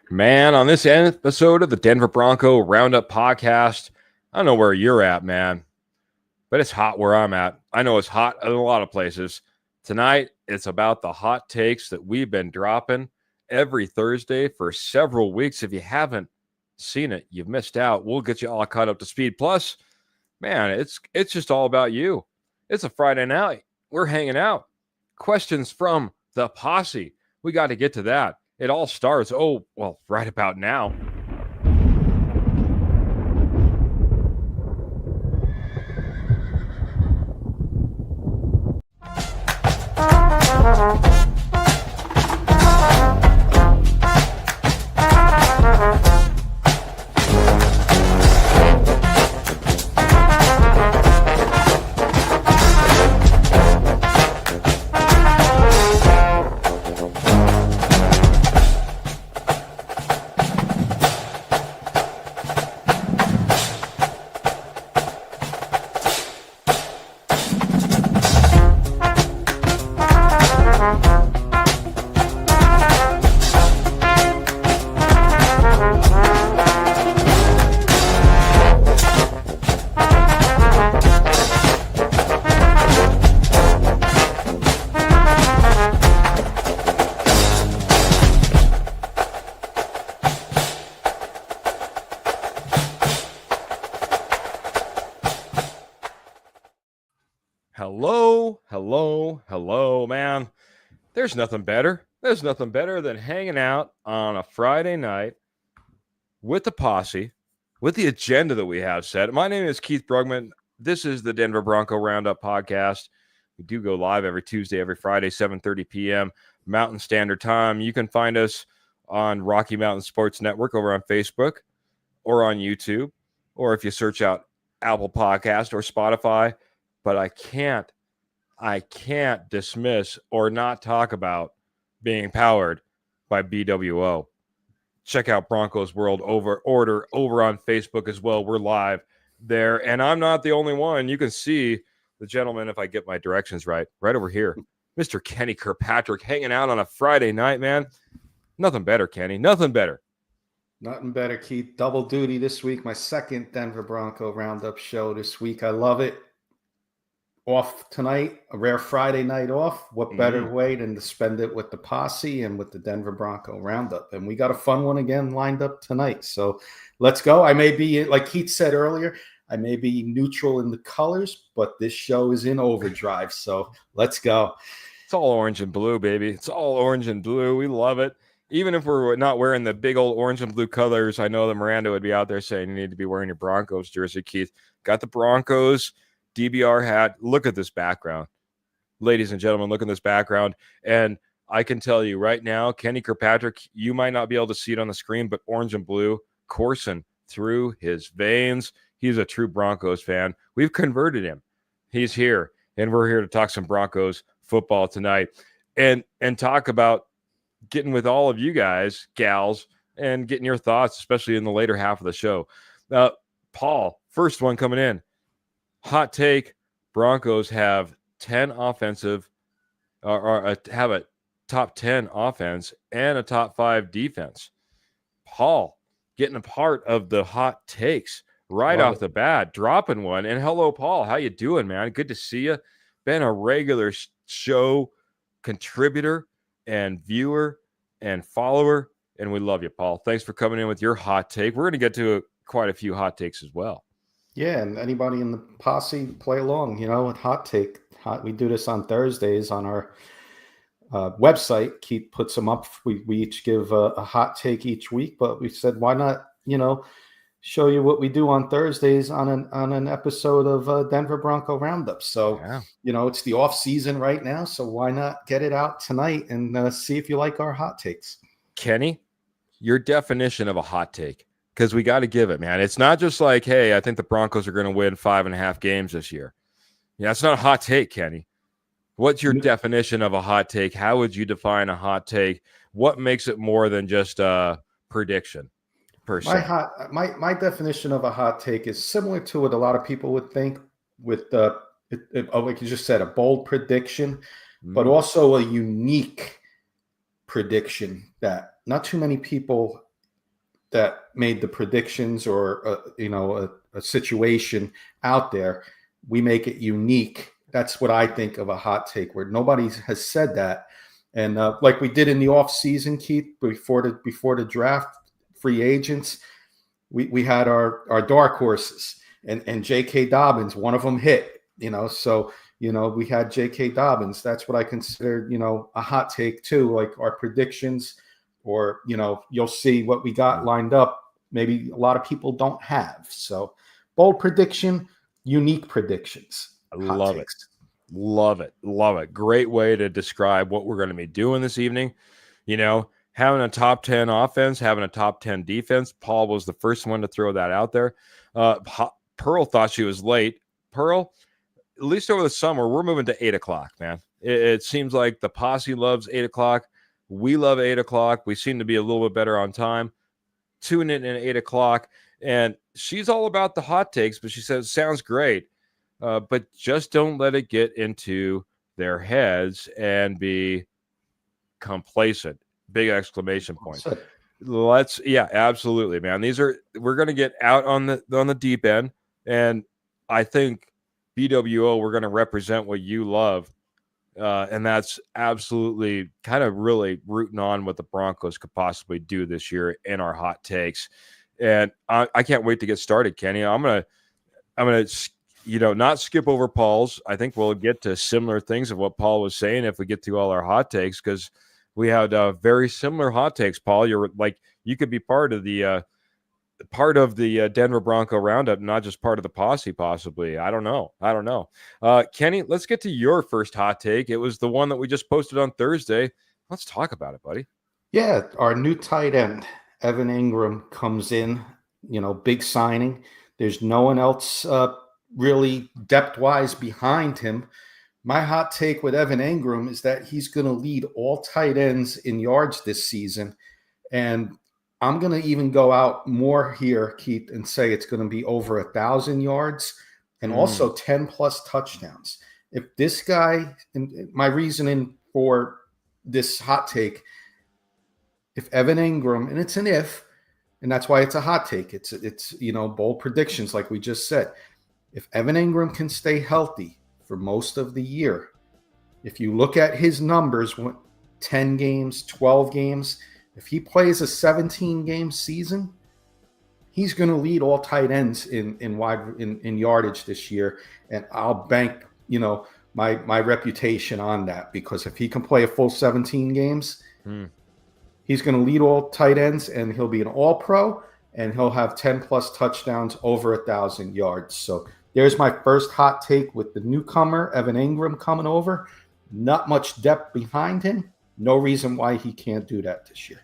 Man, on this episode of the Denver Bronco Roundup podcast, I don't know where you're at, man, but it's hot where I'm at. I know it's hot in a lot of places. Tonight, it's about the hot takes that we've been dropping every Thursday for several weeks. If you haven't seen it, you've missed out. We'll get you all caught up to speed. Plus, man, it's just all about you. It's a Friday night. We're hanging out. Questions from the posse. We got to get to that. It all starts, right about now. Hello, man. There's nothing better. There's nothing better than hanging out on a Friday night with the posse, with the agenda that we have set. My name is Keith Brugman. This is the Denver Bronco Roundup podcast. We do go live every Tuesday, every Friday, 7:30 p.m. Mountain Standard Time. You can find us on Rocky Mountain Sports Network over on Facebook or on YouTube, or if you search out Apple Podcast or Spotify. But I can't dismiss or not talk about being powered by BWO. Check out Broncos World Order over on Facebook as well. We're live there, and I'm not the only one. You can see the gentleman, if I get my directions right over here, Mr. Kenny Kirkpatrick, hanging out on a Friday night, man. Nothing better, Kenny. Nothing better. Nothing better, Keith. Double duty this week. My second Denver Bronco Roundup show this week. I love it. Off tonight, a rare Friday night off. What better way than to spend it with the posse and with the Denver Bronco Roundup? And we got a fun one again lined up tonight. So let's go. I may be, like Keith said earlier, I may be neutral in the colors, but this show is in overdrive. So let's go. It's all orange and blue, baby. It's all orange and blue. We love it. Even if we're not wearing the big old orange and blue colors, I know that Miranda would be out there saying you need to be wearing your Broncos jersey, Keith. Got the Broncos DBR hat. Look at this background. Ladies and gentlemen, look at this background. And I can tell you right now, Kenny Kirkpatrick, you might not be able to see it on the screen, but orange and blue coursing through his veins. He's a true Broncos fan. We've converted him. He's here, and we're here to talk some Broncos football tonight and talk about getting with all of you guys, gals, and getting your thoughts, especially in the later half of the show. Paul, first one coming in. Hot take: Broncos have 10 offensive, have a top 10 offense and a top 5 defense. Paul getting a part of the hot takes right off the bat, dropping one. And hello, Paul, how you doing, man? Good to see you. Been a regular show contributor and viewer and follower, and we love you, Paul. Thanks for coming in with your hot take. We're going to get to quite a few hot takes as well. Yeah, and anybody in the posse, play along, with hot take. We do this on Thursdays on our website. Keith puts them up. We each give a hot take each week, but we said, why not, show you what we do on Thursdays on an episode of Denver Bronco Roundup. So, it's the off season right now. So why not get it out tonight and see if you like our hot takes? Kenny, your definition of a hot take. Because we got to give it, man. It's not just like, hey, I think the Broncos are going to win 5.5 games this year. Yeah, it's not a hot take, Kenny. What's your definition of a hot take? How would you define a hot take? What makes it more than just a prediction, per se? My definition of a hot take is similar to what a lot of people would think with like you just said, a bold prediction, but also a unique prediction that not too many people that made the predictions or a situation out there. We make it unique. That's what I think of a hot take, where nobody has said that. And like we did in the off season, Keith, before the draft, free agents, we had our dark horses, and J.K. Dobbins, one of them hit. So we had J.K. Dobbins. That's what I consider a hot take too, like our predictions, or you'll see what we got lined up. Maybe a lot of people don't have. So bold prediction, unique predictions. I love it. Love it. Love it. Great way to describe what we're going to be doing this evening. Having a top 10 offense, having a top 10 defense. Paul was the first one to throw that out there. Pearl thought she was late. Pearl, at least over the summer, we're moving to 8 o'clock, man. It seems like the posse loves 8 o'clock. We love 8 o'clock. We seem to be a little bit better on time. Tune in at 8 o'clock. And she's all about the hot takes, but she says, sounds great. But just don't let it get into their heads and be complacent. Big exclamation point. Absolutely, man. We're going to get out on the deep end. And I think BWO, we're going to represent what you love. And that's absolutely kind of really rooting on what the Broncos could possibly do this year in our hot takes. And I can't wait to get started, Kenny. I'm going to, not skip over Paul's. I think we'll get to similar things of what Paul was saying if we get through all our hot takes, because we had very similar hot takes, Paul. You could be part of the Denver Bronco Roundup, not just part of the posse, possibly. I don't know. Kenny, let's get to your first hot take. It was the one that we just posted on Thursday. Let's talk about it, buddy. Yeah, our new tight end, Evan Ingram, comes in, big signing. There's no one else really depth-wise behind him. My hot take with Evan Ingram is that he's going to lead all tight ends in yards this season. And I'm going to even go out more here, Keith, and say it's going to be over 1,000 yards and also 10 plus touchdowns. If this guy, and my reasoning for this hot take, if Evan Ingram, and it's an if, and that's why it's a hot take. It's bold predictions like we just said. If Evan Ingram can stay healthy for most of the year, if you look at his numbers, 10 games, 12 games, if he plays a 17-game season, he's going to lead all tight ends in yardage this year, and I'll bank my reputation on that, because if he can play a full 17 games, he's going to lead all tight ends, and he'll be an All-Pro, and he'll have 10 plus touchdowns, over 1,000 yards. So there's my first hot take with the newcomer Evan Ingram coming over. Not much depth behind him. No reason why he can't do that this year.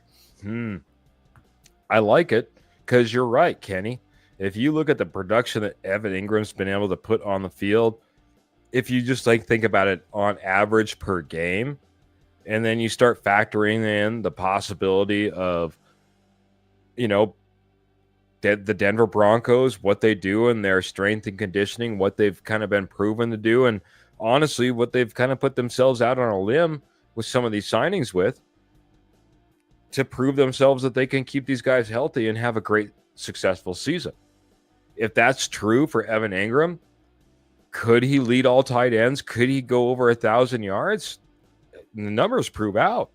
I like it, because you're right, Kenny. If you look at the production that Evan Ingram's been able to put on the field, if you just think about it on average per game, and then you start factoring in the possibility of, the Denver Broncos, what they do in their strength and conditioning, what they've kind of been proven to do, and honestly, what they've kind of put themselves out on a limb with some of these signings with, to prove themselves that they can keep these guys healthy and have a great, successful season. If that's true for Evan Ingram, could he lead all tight ends? Could he go over 1,000 yards? The numbers prove out.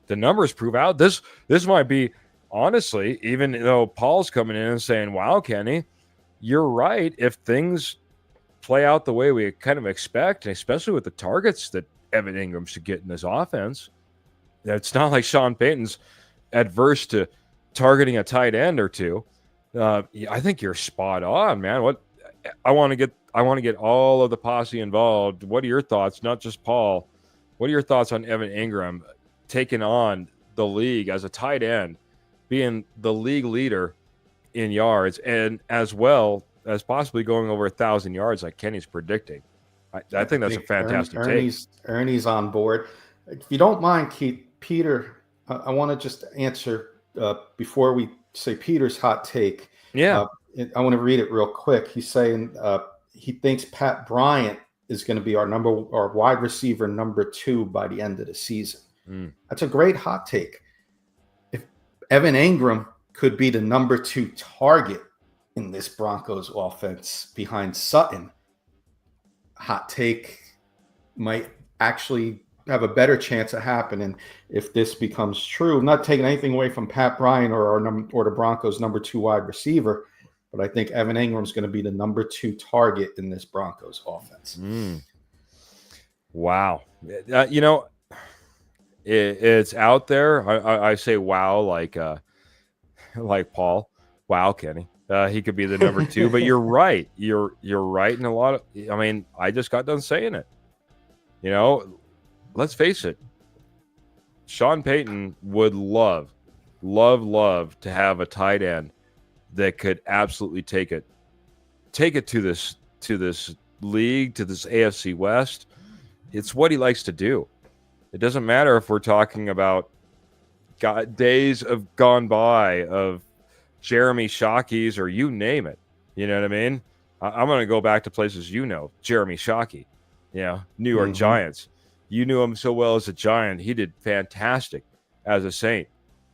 This might be, honestly, even though Paul's coming in and saying, wow, Kenny, you're right. If things play out the way we kind of expect, and especially with the targets that Evan Ingram should get in this offense, it's not like Sean Payton's adverse to targeting a tight end or two. I think you're spot on, man. I want to get all of the posse involved. What are your thoughts? Not just Paul. What are your thoughts on Evan Ingram taking on the league as a tight end, being the league leader in yards, and as well as possibly going over 1,000 yards like Kenny's predicting? I think that's a fantastic take. Ernie's on board. If you don't mind, Keith, Peter, I want to just answer before we say Peter's hot take. Yeah. I want to read it real quick. He's saying he thinks Pat Bryant is going to be our wide receiver number 2 by the end of the season. That's a great hot take. If Evan Ingram could be the number 2 target in this Broncos offense behind Sutton. Hot take, might actually have a better chance of happening if this becomes true. I'm not taking anything away from Pat Bryant or the Broncos' number 2 wide receiver, but I think Evan Ingram's going to be the number 2 target in this Broncos offense. Wow. You know, it's out there. I say wow like Paul. Wow, Kenny. He could be the number 2, but you're right. You're right in a lot of. I mean, I just got done saying it. You know, let's face it. Sean Payton would love to have a tight end that could absolutely take it to this league, to this AFC West. It's what he likes to do. It doesn't matter if we're talking about days of gone by of Jeremy Shockey's or you name it. You know what I mean? I'm going to go back to places Jeremy Shockey, New York Giants. You knew him so well as a Giant. He did fantastic as a Saint.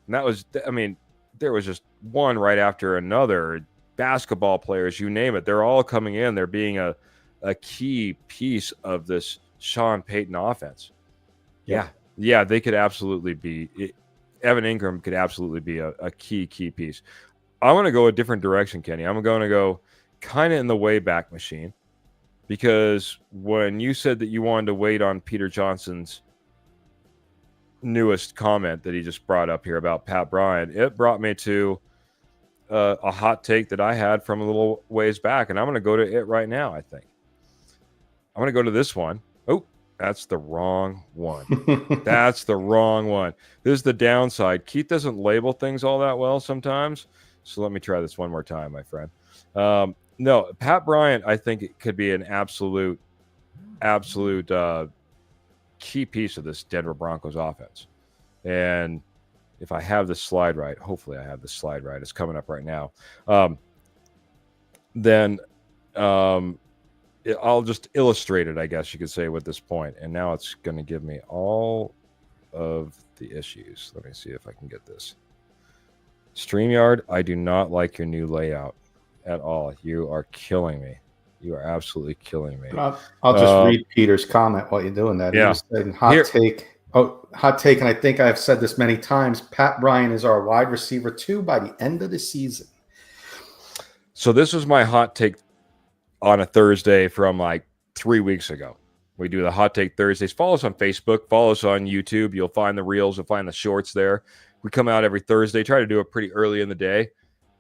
And that was, I mean, there was just one right after another. Basketball players, you name it. They're all coming in. They're being a key piece of this Sean Payton offense. Yeah, they could absolutely be. Evan Ingram could absolutely be a key piece. I'm going to go a different direction, Kenny. I'm going to go kind of in the Wayback Machine, because when you said that you wanted to wait on Peter Johnson's newest comment that he just brought up here about Pat Bryant, it brought me to a hot take that I had from a little ways back, and I'm going to go to it right now, I think. I'm going to go to this one. Oh, that's the wrong one. That's the wrong one. This is the downside. Keith doesn't label things all that well sometimes, so let me try this one more time, my friend. No, Pat Bryant, I think it could be an absolute key piece of this Denver Broncos offense. And if I have this slide right, hopefully I have this slide right. It's coming up right now. Then I'll just illustrate it, I guess you could say, with this point. And now it's going to give me all of the issues. Let me see if I can get this. StreamYard, I do not like your new layout at all. You are killing me. You are absolutely killing me. I'll just read Peter's comment while you're doing that. He was saying, hot take, and I think I've said this many times, Pat Bryant is our wide receiver 2 by the end of the season. So this was my hot take on a Thursday from like 3 weeks ago. We do the Hot Take Thursdays. Follow us on Facebook. Follow us on YouTube. You'll find the reels. You'll find the shorts there. We come out every Thursday. Try to do it pretty early in the day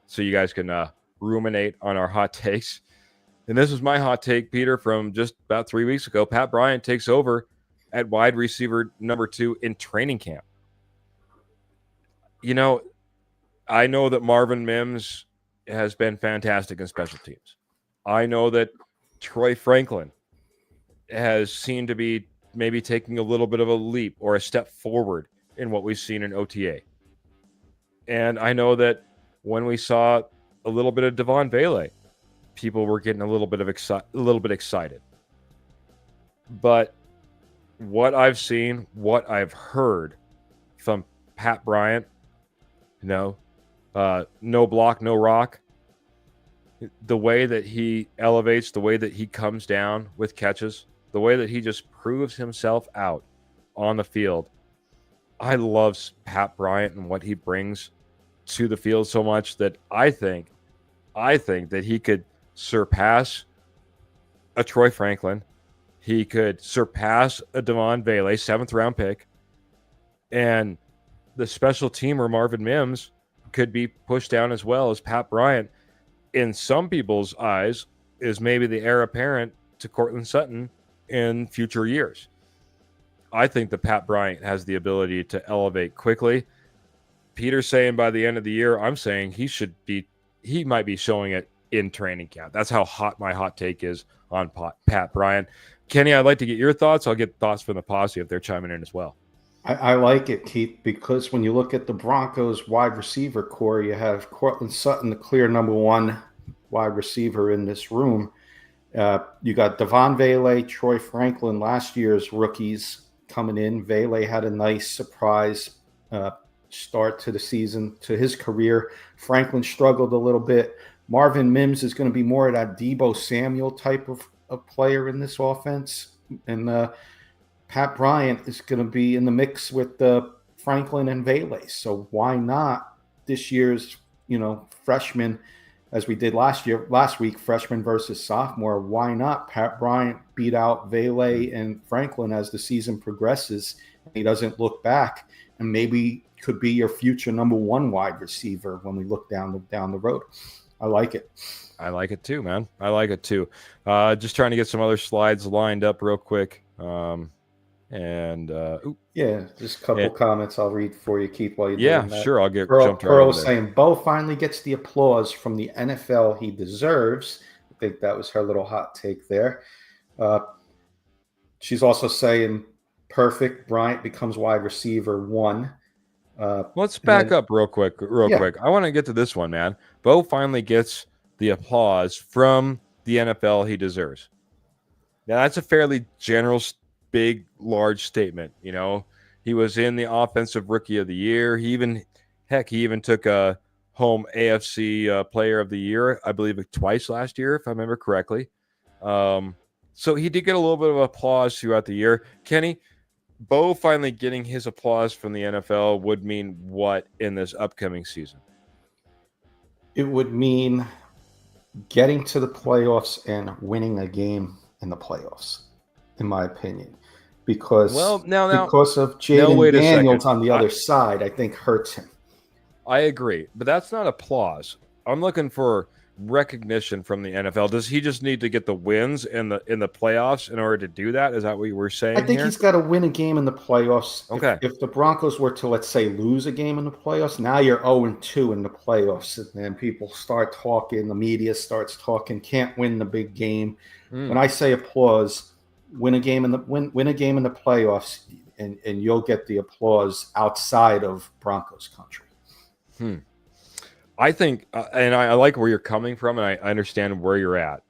so you guys can ruminate on our hot takes. And this was my hot take, Peter, from just about 3 weeks ago. Pat Bryant takes over at wide receiver number 2 in training camp. You know, I know that Marvin Mims has been fantastic in special teams. I know that Troy Franklin has seemed to be maybe taking a little bit of a leap or a step forward in what we've seen in OTA. And I know that when we saw a little bit of Devon Vele, people were getting a little bit excited. But what I've seen, what I've heard from Pat Bryant, no block, no rock, the way that he elevates, the way that he comes down with catches, the way that he just proves himself out on the field. I love Pat Bryant and what he brings to the field so much that I think that he could surpass a Troy Franklin. He could surpass a Devon Vele, 7th round pick. And the special teamer Marvin Mims could be pushed down as well as Pat Bryant. In some people's eyes, is maybe the heir apparent to Courtland Sutton in future years. I think that Pat Bryant has the ability to elevate quickly. Peter's saying by the end of the year, I'm saying he might be showing it in training camp. That's how hot my hot take is on Pat Bryant. Kenny, I'd like to get your thoughts. I'll get thoughts from the posse if they're chiming in as well. I like it, Keith, because when you look at the Broncos wide receiver core, you have Courtland Sutton, the clear number 1 wide receiver in this room. You got Devon Vele, Troy Franklin, last year's rookies coming in. Vele had a nice surprise start to the season, to his career. Franklin struggled a little bit. Marvin Mims is going to be more of that Deebo Samuel type of player in this offense. And Pat Bryant is going to be in the mix with Franklin and Vele. So why not this year's, freshman, as we did last week, freshman versus sophomore? Why not Pat Bryant beat out Vele and Franklin as the season progresses? He doesn't look back, and maybe could be your future number one wide receiver when we look down the road. I like it. I like it too, man. I like it too. Just trying to get some other slides lined up real quick. Just a couple comments I'll read for you, Keith, while you're doing that. Yeah, sure. I'll get jumped right Pearl over there. saying, Bo finally gets the applause from the NFL he deserves. I think that was her little hot take there. She's also saying, perfect. Bryant becomes wide receiver 1. Let's back up real quick. I want to get to this one, man. Bo finally gets the applause from the NFL he deserves. Now, that's a fairly general, big, large statement. He was in the Offensive Rookie of the Year. He even took a home AFC Player of the Year, I believe, twice last year, if I remember correctly. So he did get a little bit of applause throughout the year. Kenny, Bo finally getting his applause from the NFL would mean what in this upcoming season? It would mean getting to the playoffs and winning a game in the playoffs, in my opinion. Because of Jaden Daniels on the other side, I think hurts him. I agree, but that's not applause. I'm looking for recognition from the NFL. Does he just need to get the wins in the playoffs in order to do that? Is that what you were saying? I think he's got to win a game in the playoffs. Okay. If the Broncos were to, let's say, lose a game in the playoffs, now you're 0-2 in the playoffs, and then people start talking. The media starts talking. Can't win the big game. When I say applause, win a game in the playoffs, and you'll get the applause outside of Broncos country. I think, and I like where you're coming from, and I understand where you're at.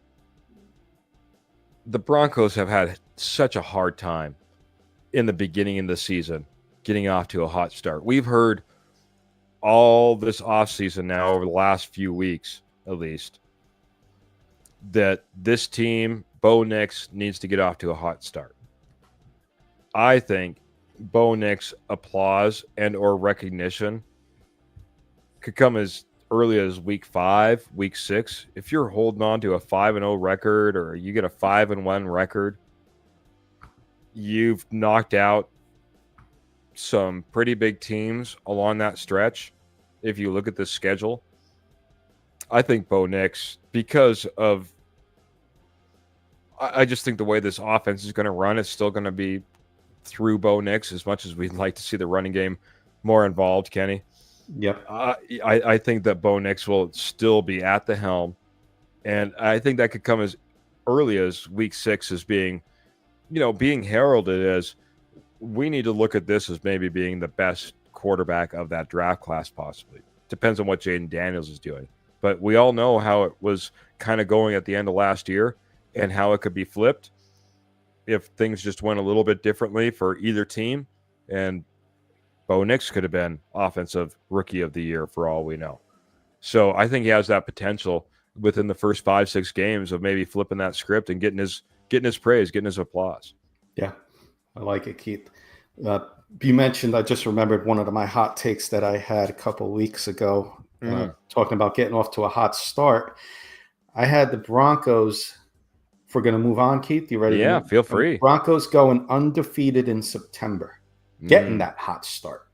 The Broncos have had such a hard time in the beginning of the season getting off to a hot start. We've heard all this offseason now, over the last few weeks at least, that this team, Bo Nix, needs to get off to a hot start. I think Bo Nix applause and or recognition could come as early as week 5, week 6. If you're holding on to a 5-0 record, or you get a 5-1 record, you've knocked out some pretty big teams along that stretch. If you look at the schedule, I think Bo Nix, because of, I just think the way this offense is going to run, it's still going to be through Bo Nix, as much as we'd like to see the running game more involved, Kenny. Yep. I think that Bo Nix will still be at the helm, and I think that could come as early as week 6 as being heralded as, we need to look at this as maybe being the best quarterback of that draft class, possibly. Depends on what Jaden Daniels is doing. But we all know how it was kind of going at the end of last year and how it could be flipped if things just went a little bit differently for either team. And Bo Nix could have been Offensive Rookie of the Year for all we know. So I think he has that potential within the first 5-6 games of maybe flipping that script and getting his praise, getting his applause. Yeah, I like it, Keith. You mentioned, I just remembered one of my hot takes that I had a couple of weeks ago, talking about getting off to a hot start. I had the Broncos, if we're going to move on, Keith, you ready? Yeah, feel free. Broncos going undefeated in September. Getting that hot start.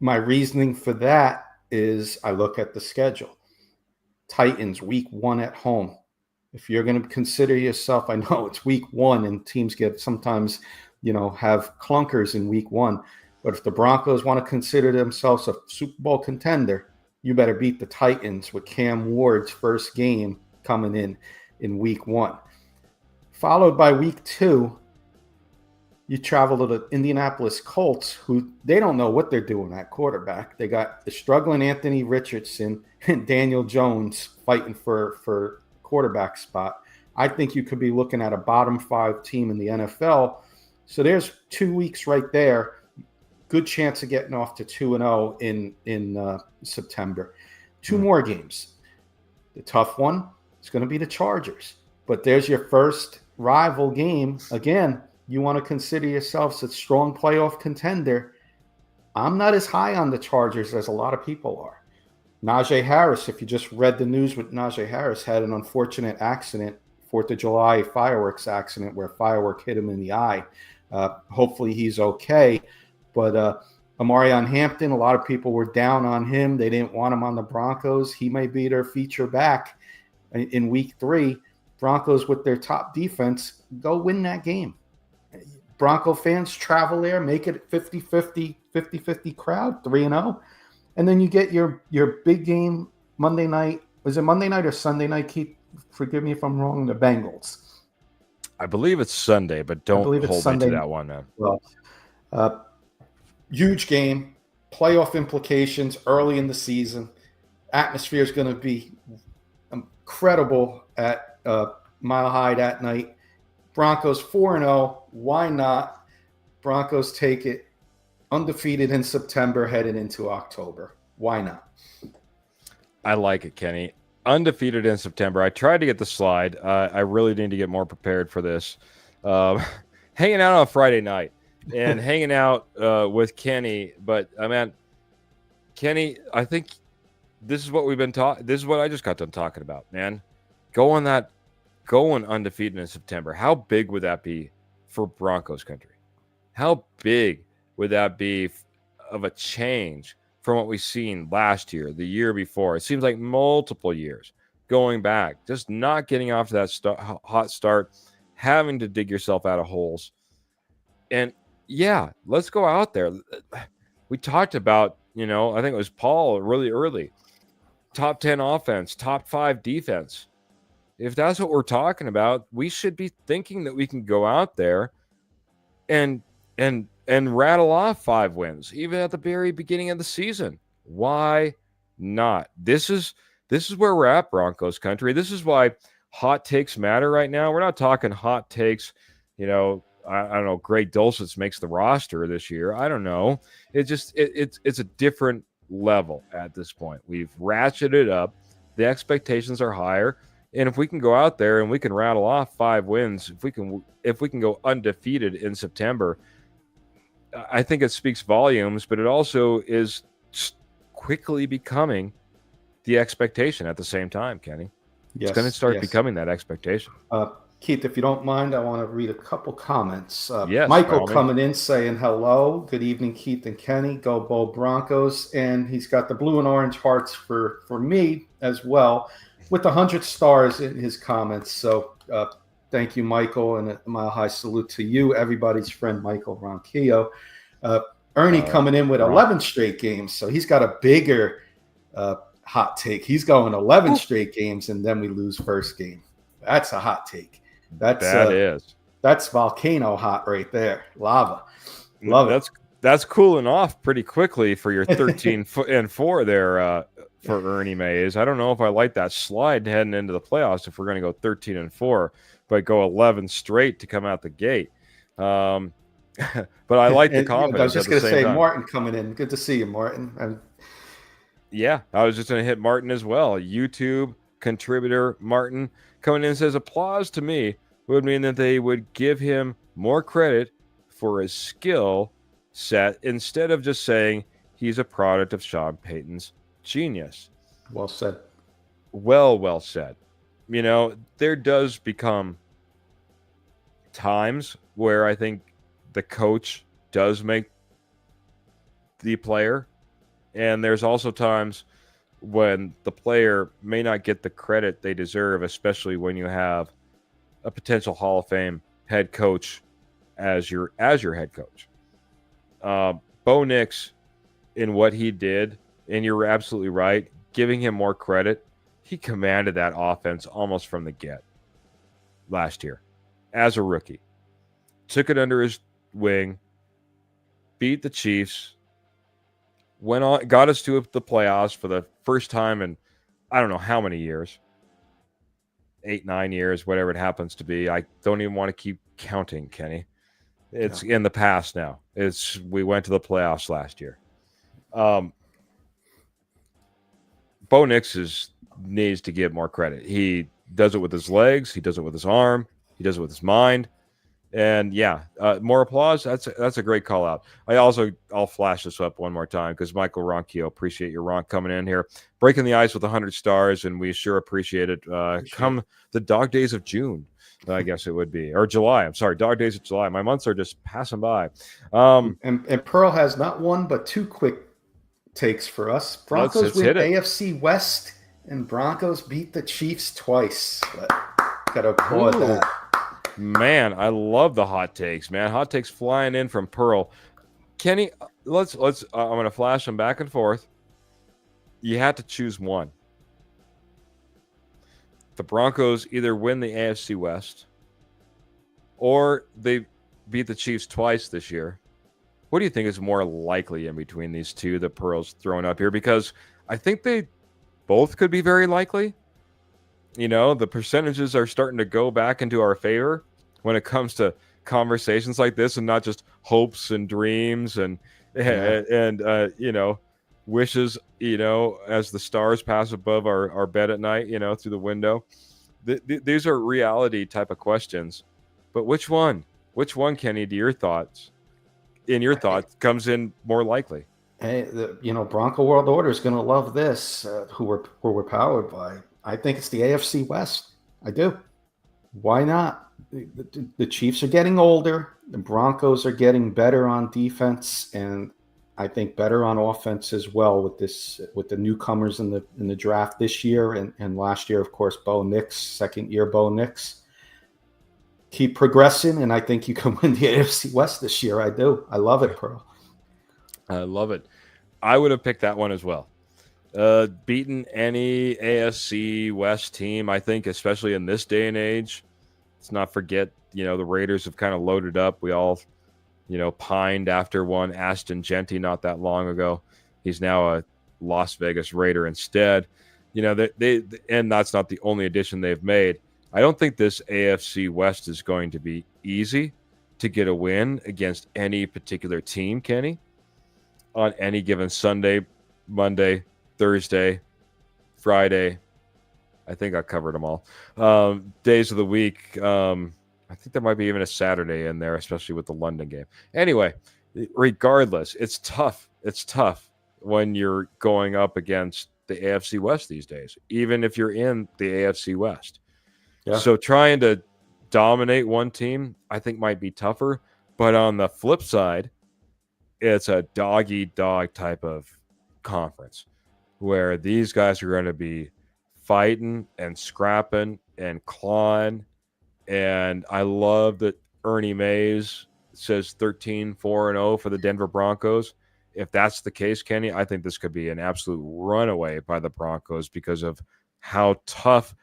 My reasoning for that is I look at the schedule. Titans, week 1 at home. If you're going to consider yourself, I know it's week 1 and teams get sometimes, have clunkers in week 1. But if the Broncos want to consider themselves a Super Bowl contender, you better beat the Titans with Cam Ward's first game coming in week 1. Followed by week 2, you travel to the Indianapolis Colts, who they don't know what they're doing at quarterback. They got the struggling Anthony Richardson and Daniel Jones fighting for quarterback spot. I think you could be looking at a bottom 5 team in the NFL. So there's 2 weeks right there. good chance of getting off to 2-0 in September. Two more games. The tough one is going to be the Chargers. But there's your first rival game. Again, you want to consider yourselves a strong playoff contender. I'm not as high on the Chargers as a lot of people are. Najee Harris, if you just read the news with Najee Harris, had an unfortunate accident, 4th of July fireworks accident where a firework hit him in the eye. Hopefully he's okay. But Amarion Hampton, a lot of people were down on him. They didn't want him on the Broncos. He may be their feature back in week 3. Broncos with their top defense, go win that game. Bronco fans travel there, make it 50-50 crowd, 3-0. And then you get your big game Monday night. Was it Monday night or Sunday night, Keith? Forgive me if I'm wrong, the Bengals. I believe it's Sunday, but don't hold me to that one, man. Well, huge game, playoff implications early in the season. Atmosphere is going to be incredible at Mile High that night. Broncos 4-0. Why not? Broncos take it undefeated in September, headed into October. Why not? I like it, Kenny. Undefeated in September. I tried to get the slide. I really need to get more prepared for this. Hanging out on a Friday night and hanging out with Kenny. But, Kenny, I think this is what we've been talking. This is what I just got done talking about, man. Going undefeated in September. How big would that be for Broncos country? How big would that be of a change from what we've seen last year, the year before? It seems like multiple years going back, just not getting off to that hot start, having to dig yourself out of holes. And yeah, let's go out there. We talked about, I think it was Paul really early, top 10 offense, top 5 defense. If that's what we're talking about, we should be thinking that we can go out there and rattle off 5 wins, even at the very beginning of the season. Why not? This is where we're at, Broncos country. This is why hot takes matter right now. We're not talking hot takes, I don't know, Greg Dulcich makes the roster this year. I don't know. It's a different level at this point. We've ratcheted up. The expectations are higher. And if we can go out there and we can rattle off 5 wins, if we can go undefeated in September, I think it speaks volumes, but it also is quickly becoming the expectation at the same time, Kenny. Yes, it's going to start becoming that expectation. Keith, if you don't mind, I want to read a couple comments. Yes, Michael coming in saying hello. Good evening, Keith and Kenny. Go Bo Broncos. And he's got the blue and orange hearts for me as well, with 100 stars in his comments. So thank you, Michael, and a mile high salute to you, everybody's friend, Michael Ronquillo. Ernie coming in with 11 straight games. So he's got a bigger hot take. He's going 11 straight games, and then we lose first game. That's a hot take. That's volcano hot right there. Lava. Love it. That's cooling off pretty quickly for your 13-4 there for Ernie Mays. I don't know if I like that slide heading into the playoffs if we're going to go 13-4, but go 11 straight to come out the gate. But I like the confidence. I was just going to say, time. Martin coming in. Good to see you, Martin. Yeah, I was just going to hit Martin as well. YouTube contributor Martin coming in says, applause to me would mean that they would give him more credit for his skill set instead of just saying he's a product of Sean Payton's genius. Well said. Well said. There does become times where I think the coach does make the player, and there's also times when the player may not get the credit they deserve, especially when you have a potential Hall of Fame head coach as your head coach. Bo Nix, in what he did, and you're absolutely right, giving him more credit, he commanded that offense almost from the get last year as a rookie. Took it under his wing, beat the Chiefs, went on, got us to the playoffs for the first time in I don't know how many years, 8, 9 years, whatever it happens to be. I don't even want to keep counting, Kenny. It's in the past now. We went to the playoffs last year. Bo Nix needs to get more credit. He does it with his legs. He does it with his arm. He does it with his mind. And yeah, more applause. That's a great call out. I'll flash this up one more time because Michael Ronquillo, appreciate your Ronk coming in here, breaking the ice with 100 stars, and we sure appreciate it. Come the dog days of June, I guess it would be, or July. I'm sorry, dog days of July. My months are just passing by. And Pearl has not one but two quick takes for us. Broncos win AFC West, and Broncos beat the Chiefs twice. Gotta applaud that. Man, I love the hot takes, man. Hot takes flying in from Pearl. Kenny, let's I'm going to flash them back and forth. You had to choose one. The Broncos either win the AFC West or they beat the Chiefs twice this year. What do you think is more likely in between these two that Pearl's throwing up here? Because I think they both could be very likely. You know, the percentages are starting to go back into our favor when it comes to conversations like this, and not just hopes and dreams and you know, wishes, you know, as the stars pass above our bed at night, you know, through the window. These are reality type of questions. But which one, Kenny, in your thoughts, comes in more likely? Hey, Bronco World Order is going to love this. Who we're powered by? I think it's the AFC West. I do. Why not? The Chiefs are getting older. The Broncos are getting better on defense, and I think better on offense as well with the newcomers in the draft this year and last year, of course, Bo Nix, second year Bo Nix. Keep progressing, and I think you can win the AFC West this year. I do. I love it, Pearl. I love it. I would have picked that one as well. Beaten any AFC West team, I think, especially in this day and age. Let's not forget, the Raiders have kind of loaded up. We all, pined after one Ashton Genty not that long ago. He's now a Las Vegas Raider instead. And that's not the only addition they've made. I don't think this AFC West is going to be easy to get a win against any particular team, Kenny, on any given Sunday, Monday, Thursday, Friday. I think I covered them all. Days of the week. I think there might be even a Saturday in there, especially with the London game. Anyway, regardless, it's tough. It's tough when you're going up against the AFC West these days, even if you're in the AFC West. Yeah. So trying to dominate one team, I think, might be tougher. But on the flip side, it's a dog-eat-dog type of conference where these guys are going to be fighting and scrapping and clawing. And I love that Ernie Mays says 13-4-0 for the Denver Broncos. If that's the case, Kenny, I think this could be an absolute runaway by the Broncos because of how tough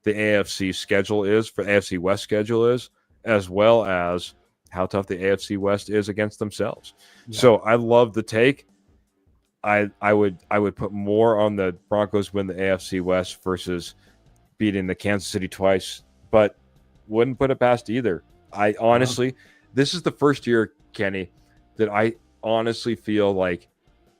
the AFC schedule is, for AFC West schedule is, as well as how tough the AFC West is against themselves. Yeah. So I love the take. I would put more on the Broncos win the AFC West versus beating the Kansas City twice, but wouldn't put it past either. I honestly, this is the first year, Kenny, that I honestly feel like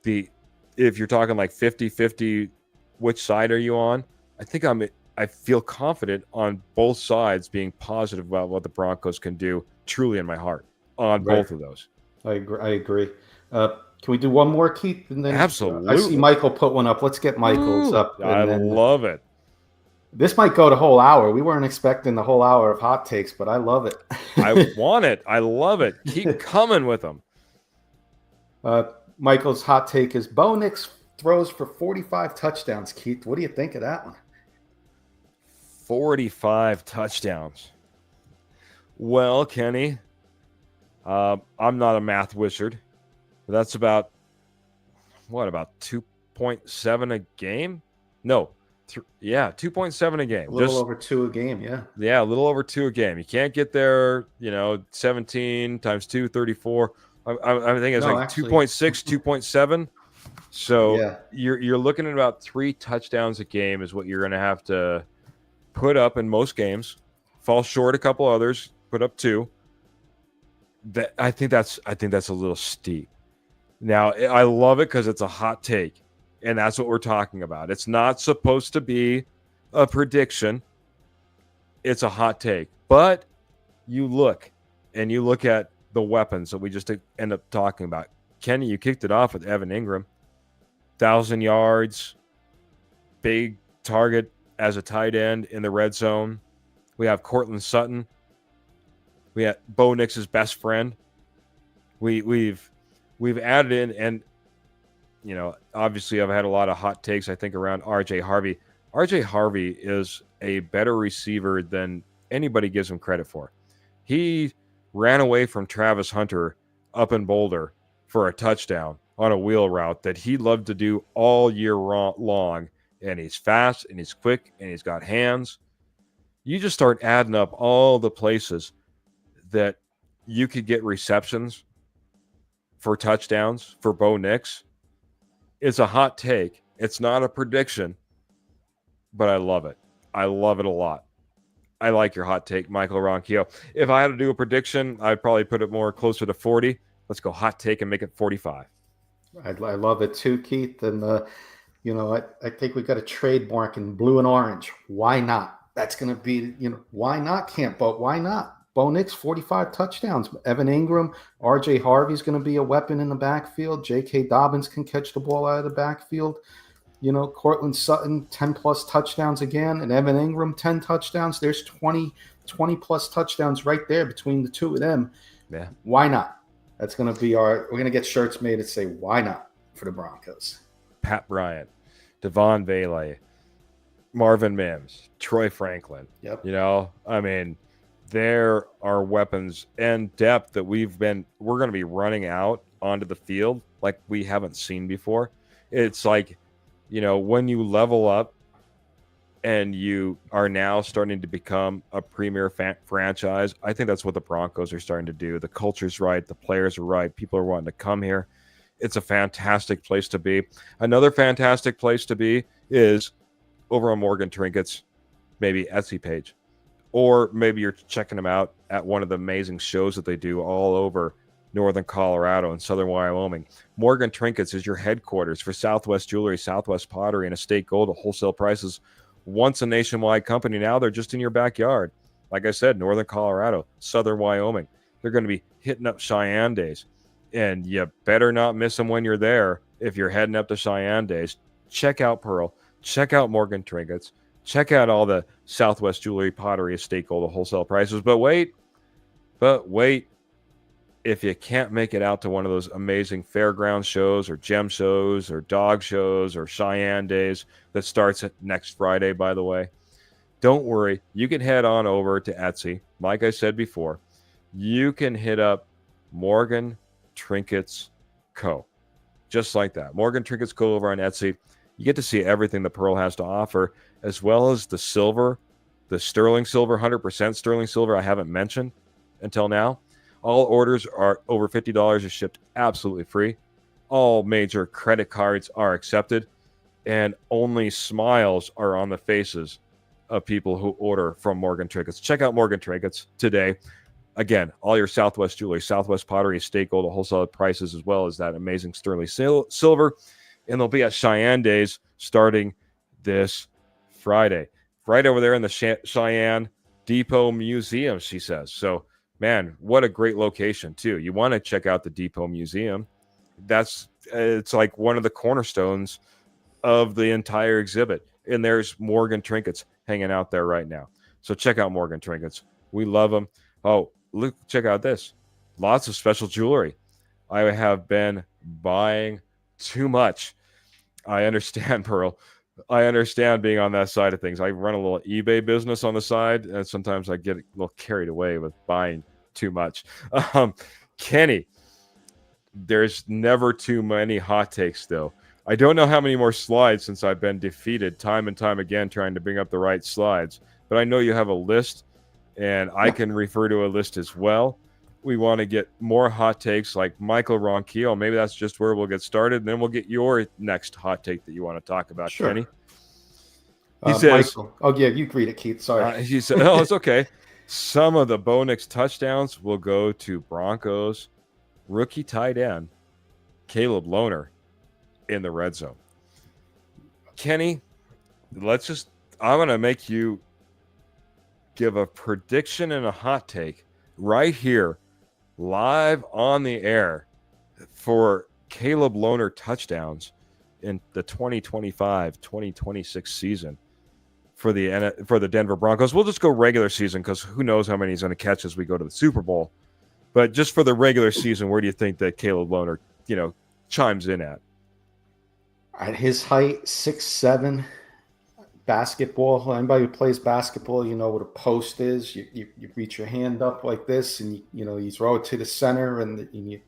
if you're talking like 50-50, which side are you on? I feel confident on both sides being positive about what the Broncos can do, truly in my heart, on both of those. I agree. Can we do one more, Keith? And then absolutely. I see Michael put one up. Let's get Michael's up. I love it. This might go the whole hour. We weren't expecting the whole hour of hot takes, but I love it. I want it. I love it. Keep coming with them. Michael's hot take is Bo Nix throws for 45 touchdowns. Keith, what do you think of that one? 45 touchdowns. Well, Kenny, I'm not a math wizard. But that's about 2.7 a game? No. 2.7 a game. A little over 2 a game, yeah. Yeah, a little over 2 a game. You can't get there, 17 times 2, 34. I think it's 2.6, 2.7. So you're looking at about 3 touchdowns a game is what you're going to have to put up in most games. Fall short a couple others, put up 2. That I think that's a little steep. Now, I love it because it's a hot take, and that's what we're talking about. It's not supposed to be a prediction. It's a hot take. But you look at the weapons that we just end up talking about. Kenny, you kicked it off with Evan Ingram, 1,000 yards, big target as a tight end in the red zone. We have Cortland Sutton. We have Bo Nix's best friend. We've added in, and obviously I've had a lot of hot takes, I think, around RJ Harvey. RJ Harvey is a better receiver than anybody gives him credit for. He ran away from Travis Hunter up in Boulder for a touchdown on a wheel route that he loved to do all year long. And he's fast and he's quick and he's got hands. You just start adding up all the places that you could get receptions for touchdowns for Bo Nix. It's a hot take. It's not a prediction, but I love it. I love it a lot. I like your hot take, Michael Ronquillo. If I had to do a prediction, I'd probably put it more closer to 40. Let's go hot take and make it 45. I love it too, Keith. And, I think we got a trademark in blue and orange. Why not? That's going to be, why not, Camp? But why not? Bo Nix, 45 touchdowns. Evan Ingram, RJ Harvey's going to be a weapon in the backfield. J.K. Dobbins can catch the ball out of the backfield. Cortland Sutton, 10-plus touchdowns again, and Evan Ingram, 10 touchdowns. There's 20-plus touchdowns right there between the two of them. Yeah. Why not? That's going to be we're going to get shirts made that say, why not, for the Broncos. Pat Bryant, Devon Vele, Marvin Mims, Troy Franklin. Yep. There are weapons and depth that we're going to be running out onto the field like we haven't seen before. It's like, when you level up and you are now starting to become a premier franchise, I think that's what the Broncos are starting to do. The culture's right. The players are right. People are wanting to come here. It's a fantastic place to be. Another fantastic place to be is over on Morgan Trinket's maybe Etsy page. Or maybe you're checking them out at one of the amazing shows that they do all over northern Colorado and southern Wyoming. Morgan Trinkets is your headquarters for Southwest Jewelry, Southwest Pottery, and Estate Gold at wholesale prices. Once a nationwide company, now they're just in your backyard. Like I said, northern Colorado, southern Wyoming. They're going to be hitting up Cheyenne Days. And you better not miss them when you're there. If you're heading up to Cheyenne Days, check out Pearl. Check out Morgan Trinkets. Check out all the Southwest Jewelry, Pottery, Estate Gold at wholesale prices. But wait. If you can't make it out to one of those amazing fairground shows or gem shows or dog shows or Cheyenne Days that starts next Friday, by the way, don't worry. You can head on over to Etsy. Like I said before, you can hit up Morgan Trinkets Co. Just like that. Morgan Trinkets Co. over on Etsy. You get to see everything that Pearl has to offer, as well as the silver, the sterling silver, 100% sterling silver I haven't mentioned until now. All orders are over $50 are shipped absolutely free. All major credit cards are accepted, and only smiles are on the faces of people who order from Morgan Trinkets. Check out Morgan Trinkets today. Again, all your Southwest Jewelry, Southwest Pottery, Estate Gold at wholesale prices, as well as that amazing sterling silver. And they'll be at Cheyenne Days starting this Friday. Right over there in the Cheyenne Depot Museum, she says. So, man, what a great location, too. You want to check out the Depot Museum. It's like one of the cornerstones of the entire exhibit. And there's Morgan Trinkets hanging out there right now. So check out Morgan Trinkets. We love them. Oh, look, check out this. Lots of special jewelry. I have been buying too much. I understand, Pearl. I understand being on that side of things. I run a little eBay business on the side, and sometimes I get a little carried away with buying too much. Kenny, there's never too many hot takes, though. I don't know how many more slides since I've been defeated time and time again trying to bring up the right slides, but I know you have a list, and I can refer to a list as well. We want to get more hot takes like Michael Ronquillo. Maybe that's just where we'll get started. And then we'll get your next hot take that you want to talk about, Kenny. He says, Michael. Oh, yeah, you read it, Keith. Sorry. He said, oh, it's okay. Some of the Bo Nix touchdowns will go to Broncos rookie tight end Caleb Lohner in the red zone. Kenny, I'm going to make you give a prediction and a hot take right here, live on the air, for Caleb Lohner touchdowns in the 2025-2026 season for the Denver Broncos. We'll just go regular season because who knows how many he's going to catch as we go to the Super Bowl. But just for the regular season, where do you think that Caleb Lohner, chimes in at? At his height, 6'7", basketball. Anybody who plays basketball, you know what a post is. You reach your hand up like this, and you throw it to the center, and you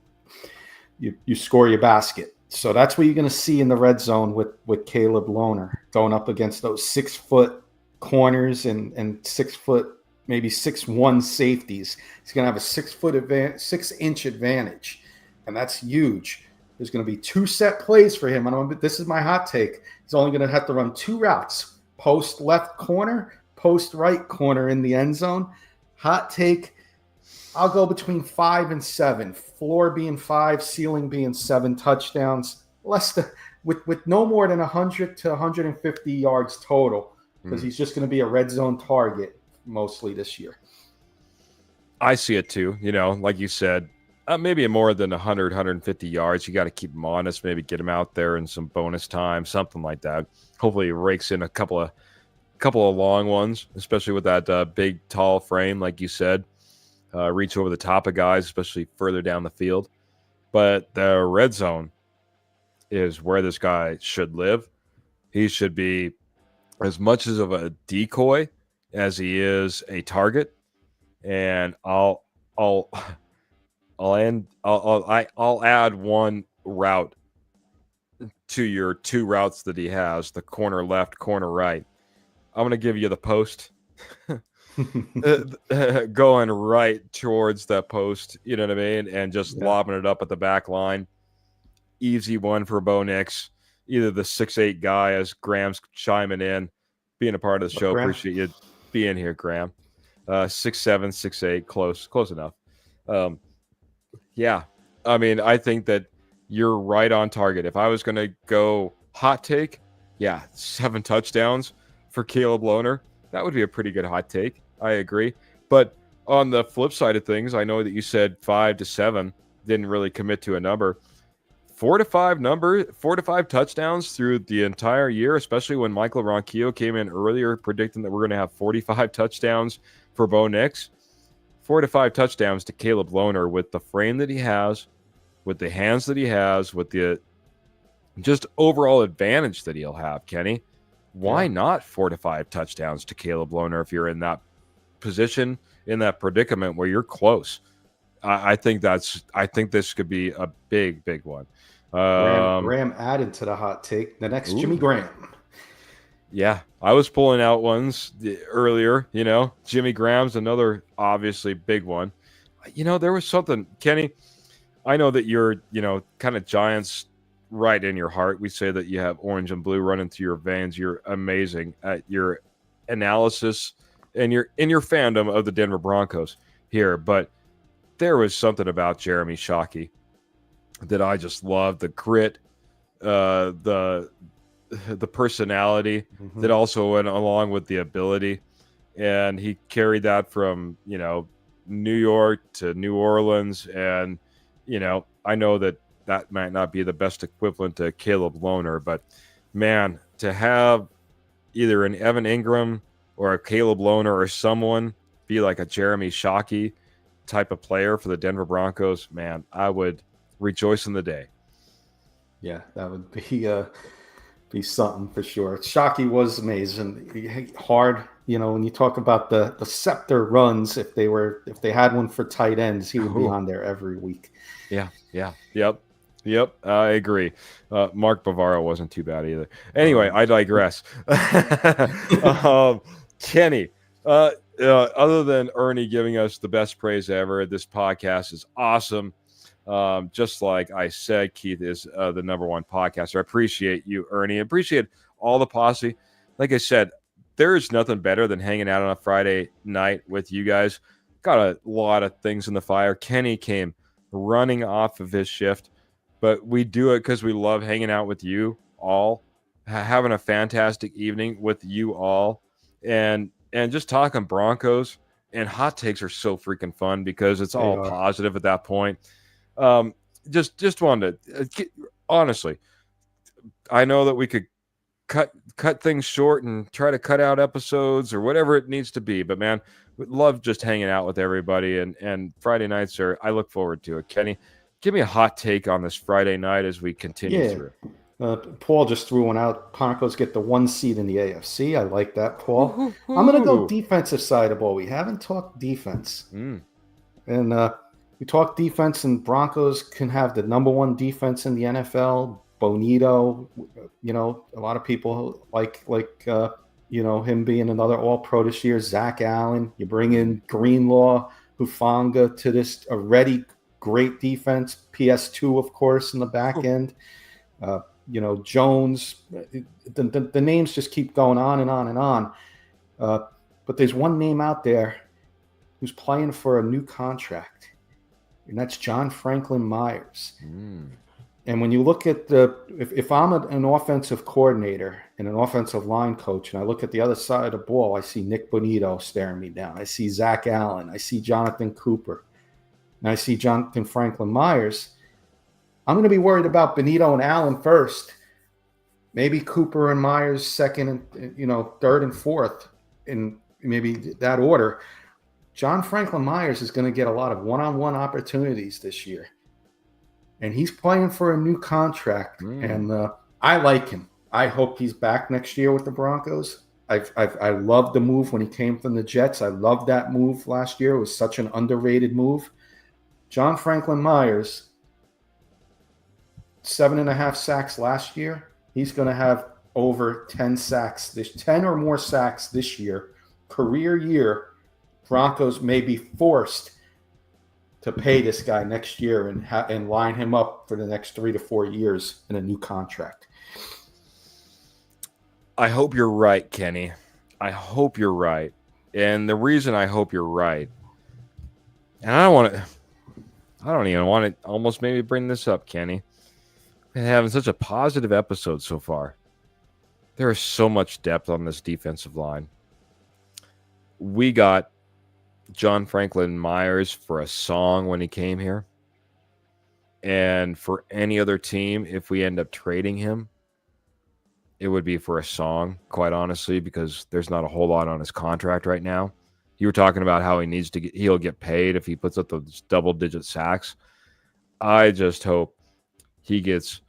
score your basket. So that's what you're going to see in the red zone with Caleb Lohner going up against those 6-foot corners and 6 foot, maybe 6'1" safeties. He's going to have a 6-inch advantage, and that's huge. There's going to be 2 set plays for him. This is my hot take. He's only going to have to run 2 routes: post left corner, post right corner in the end zone. Hot take. I'll go between 5 and 7. Floor being 5, ceiling being 7 touchdowns. With no more than 100 to 150 yards total, because he's just going to be a red zone target mostly this year. I see it too. Like you said, maybe more than 100, 150 yards. You got to keep him honest. Maybe get him out there in some bonus time, something like that. Hopefully, he rakes in a couple of long ones, especially with that big, tall frame, like you said. Reach over the top of guys, especially further down the field. But the red zone is where this guy should live. He should be as much of a decoy as he is a target. And I'll add one route to your 2 routes that he has: the corner left, corner right. I'm going to give you the post. Going right towards that post, you know what I mean, and just lobbing it up at the back line. Easy one for Bo Nix, either the 6'8" guy, as Graham's chiming in, being a part of the show. Graham. Appreciate you being here, Graham. 6'7", 6'8", close enough. Yeah, I mean, I think that you're right on target. If I was going to go hot take, 7 touchdowns for Caleb Lohner. That would be a pretty good hot take. I agree. But on the flip side of things, I know that you said 5 to 7, didn't really commit to a number. 4 to 5 touchdowns through the entire year, especially when Michael Ronquillo came in earlier predicting that we're going to have 45 touchdowns for Bo Nix. 4 to 5 touchdowns to Caleb Lohner with the frame that he has, with the hands that he has, with the just overall advantage that he'll have, Kenny. Why not 4 to 5 touchdowns to Caleb Lohner if you're in that position, in that predicament where you're close? I think this could be a big one. Graham added to the hot take. The next Jimmy Graham. Yeah, I was pulling out ones earlier. Jimmy Graham's another obviously big one. There was something, Kenny. I know that you're, kind of Giants right in your heart. We say that you have orange and blue running through your veins. You're amazing at your analysis and you're in your fandom of the Denver Broncos here. But there was something about Jeremy Shockey that I just loved. The grit, the personality that also went along with the ability. And he carried that from, New York to New Orleans. And, I know that might not be the best equivalent to Caleb Lohner, but man, to have either an Evan Ingram or a Caleb Lohner or someone be like a Jeremy Shockey type of player for the Denver Broncos, man, I would rejoice in the day. Yeah, that would be something for sure. Shockey was amazing. Hard, when you talk about the scepter runs, if they had one for tight ends, he would be on there every week. Yep, I agree. Mark Bavaro wasn't too bad either. Anyway, I digress. Kenny, other than Ernie giving us the best praise ever, this podcast is awesome. Just like I said, Keith is the number one podcaster. I appreciate you, Ernie. I appreciate all the posse. Like I said, there is nothing better than hanging out on a Friday night with you guys. Got a lot of things in the fire. Kenny came running off of his shift, but we do it because we love hanging out with you all, having a fantastic evening with you all, and just talking Broncos. And hot takes are so freaking fun because it's all positive at that point. Just wanted to honestly, I know that we could cut things short and try to cut out episodes or whatever it needs to be, but man, we love just hanging out with everybody, and Friday nights are, I look forward to it. Kenny, give me a hot take on this Friday night as we continue through. Paul just threw one out. Broncos get the 1 seed in the AFC. I like that, Paul. Woo-hoo-hoo. I'm going to go defensive side of ball. We haven't talked defense. And we talked defense, and Broncos can have the number 1 defense in the NFL. Bonito, a lot of people like him being another All-Pro this year. Zach Allen. You bring in Greenlaw, Hufanga to this already great defense. PS2, of course, in the back end. Jones, the names just keep going on and on and on. But there's one name out there who's playing for a new contract, and that's John Franklin Myers. And when you look at if I'm an offensive coordinator and an offensive line coach, and I look at the other side of the ball, I see Nick Bonito staring me down. I see Zach Allen. I see Jonathan Cooper. And I see Jonathan Franklin Myers. I'm going to be worried about Bonito and Allen first, maybe Cooper and Myers second, and third and fourth, in maybe that order. John Franklin Myers is going to get a lot of one-on-one opportunities this year, and he's playing for a new contract. And I like him. I hope he's back next year with the Broncos. I loved the move when he came from the Jets. I loved that move last year. It was such an underrated move. John Franklin Myers, 7.5 sacks last year. He's going to have over 10 sacks, 10 or more sacks this year. Career year. Broncos may be forced to pay this guy next year and line him up for the next 3 to 4 years in a new contract. I hope you're right, Kenny. I hope you're right. And the reason I hope you're right, and I don't even want to almost maybe bring this up, Kenny. Been having such a positive episode so far. There is so much depth on this defensive line. We got John Franklin Myers for a song when he came here. And for any other team, if we end up trading him, it would be for a song, quite honestly, because there's not a whole lot on his contract right now. You were talking about how he'll get paid if he puts up those double-digit sacks. I just hope he gets